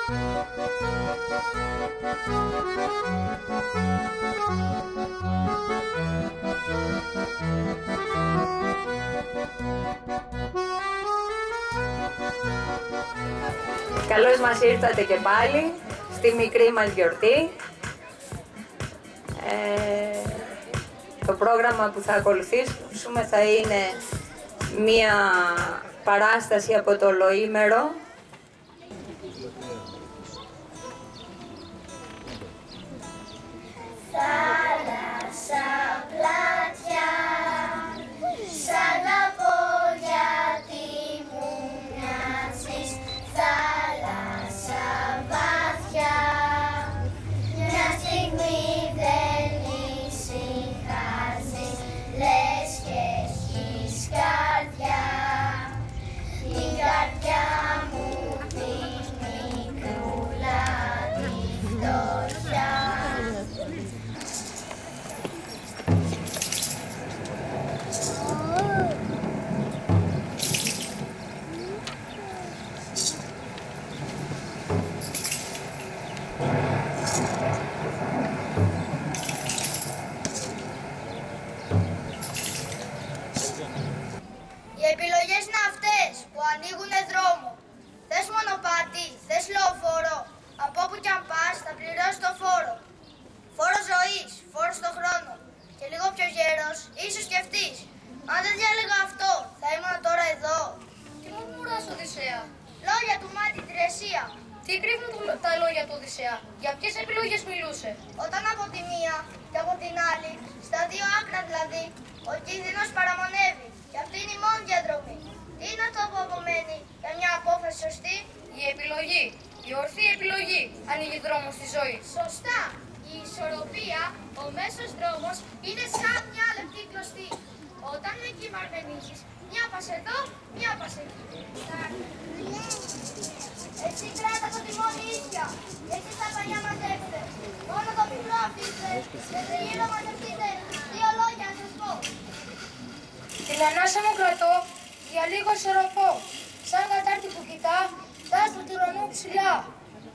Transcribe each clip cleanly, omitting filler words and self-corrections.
Καλώς μας ήρθατε και πάλι στη μικρή μας γιορτή. Το πρόγραμμα που θα ακολουθήσουμε θα είναι μία παράσταση από το ολοήμερο. Θάλασσα, πλατιά, σαν απόγεια τι μου μοιάζεις, θάλασσα βαθιά, μια στιγμή δεν ησυχάζεις, λες και έχεις καρδιά, την καρδιά μου τη μικρούλα τη φτωχιά. Οι επιλογές είναι αυτές που ανοίγουνε δρόμο. Θες μονοπάτι, θες λεωφόρο, από όπου κι αν πας θα πληρώσεις το φόρο. Φόρο ζωής, φόρο στο χρόνο. Και λίγο πιο γέρος, ίσως σκεφτείς. Αν δεν διάλεγα αυτό, θα ήμουν τώρα εδώ. Τι μου μουράς, Οδυσσέα? Λόγια του Μάτι, τη Ρεσία. Τι κρύβουν τα λόγια του Οδυσσέα? Για ποιες επιλογές μιλούσε? Όταν από τη μία και από την άλλη, στα δύο άκρα δηλαδή, ο κίνδυνος παραμονεύει. Και αυτή είναι η μόνη διαδρομή. Τι είναι αυτό που απομένει για μια απόφαση σωστή? Η επιλογή, η ορθή επιλογή, ανοίγει δρόμο στη ζωή. Σωστά. Η ισορροπία, ο μέσος δρόμος, είναι σαν μια λεπτή κλωστή. Όταν με κυβαρνήσεις, μια πας εδώ, μια πας εκεί. Εσύ κράτα το τιμόνι ίσια. Εσύ τα παλιά μαζέψτε. Μόνο το πυκνό αφήστε. Και τριγύρω μαζευτείτε. Δύο λόγια να σας πω. Την ανάσα μου κρατώ, για λίγο ισορροπώ. Σαν κατάρτι που κοιτά, τα άστρα του ουρανού ψηλά.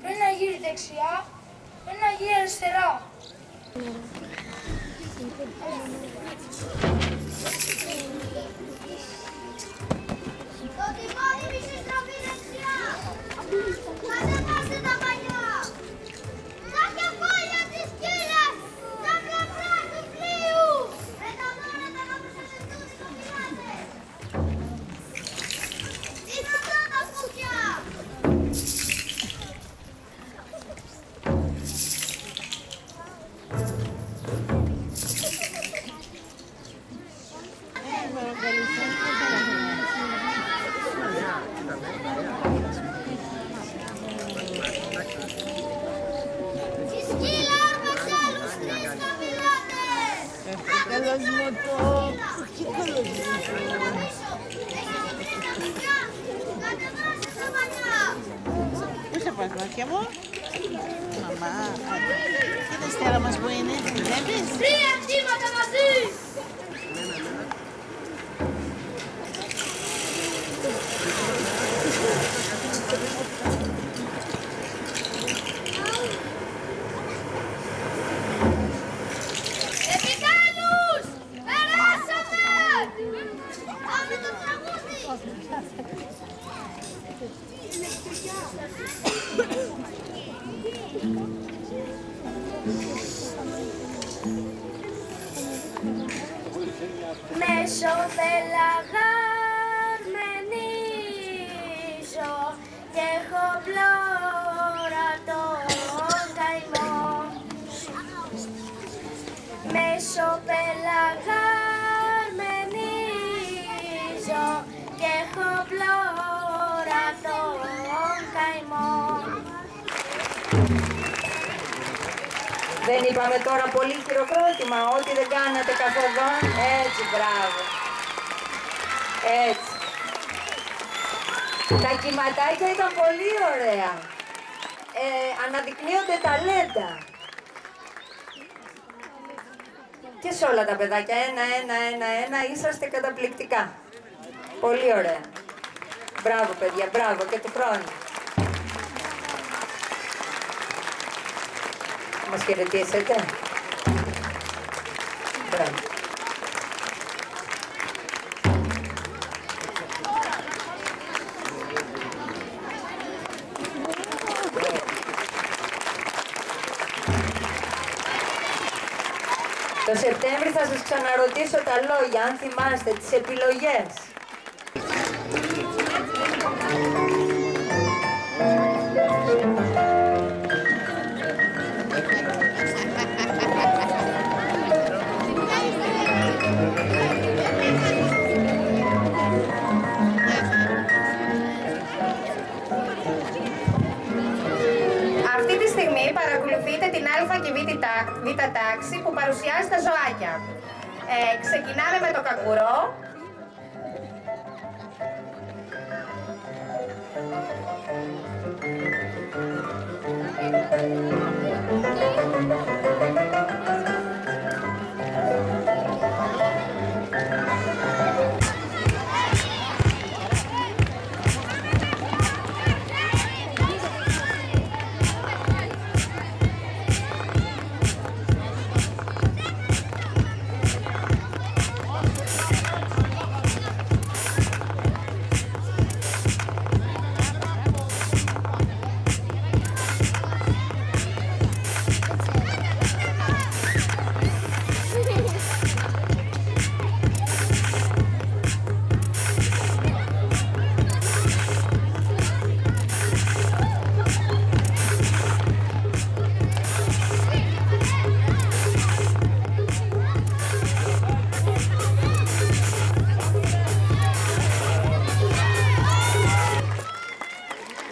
Πριν να γύρει δεξιά, πριν να γύρει αριστερά. Το τιμόνι μισή στροφή δεξιά. Κατεβάστε τα παλιά. Τα κεφάλια της σκύλας. Τα πλευρά του πλοίου. Με τα δώρατα να προστατευτούν οι κοπηλάτες. Δυνατά τα φούκια. Η σκύλα άρπαξε άλλους τρεις κοπηλάτες. Καλώς μου το... Τι καλώς μου Πού θα πας, μάτια μου? Μαμά, τι δευτέρα μας που είναι, βλέπεις? 3 κύματα μαζί. Επιτέλους! Περάσαμε! Πάμε το τραγούδι! Μέσω πελαγαρμενίζω και έχω πλώρα τον καημό. Μέσω πελαγαρμενίζω και έχω πλώρα τον καημό. Δεν είπαμε τώρα πολύ χειροκρότημα, ό,τι δεν κάνατε καθοδόν. Έτσι, μπράβο. Έτσι. Τα κυματάκια ήταν πολύ ωραία. Αναδεικνύονται ταλέντα. Και σε όλα τα παιδάκια, ένα, είσαστε καταπληκτικά. Πολύ ωραία. Μπράβο, παιδιά, μπράβο και του χρόνου. Μας χαιρετήσετε. Μπράβο. Το Σεπτέμβρη θα σας ξαναρωτήσω τα λόγια, αν θυμάστε τις επιλογές. Αυτή τη στιγμή παρακολουθείτε την Α και Β τάξη που παρουσιάζει τα ζωάκια. Ξεκινάμε με το καγκουρό.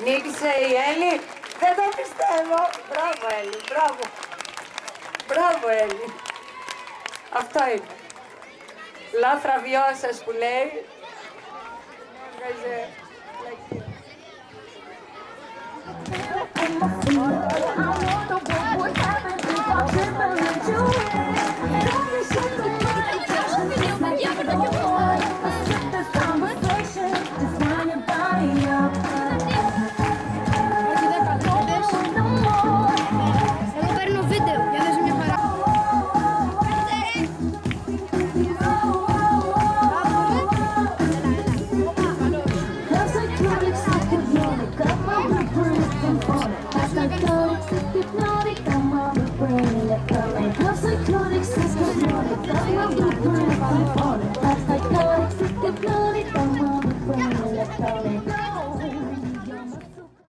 Νίκησε η Έλλη. Δεν το πιστεύω. Μπράβο Έλλη, μπράβο. Μπράβο Έλλη. Αυτό είναι. Λάθρα βιώσας που λέει. Hypnotic,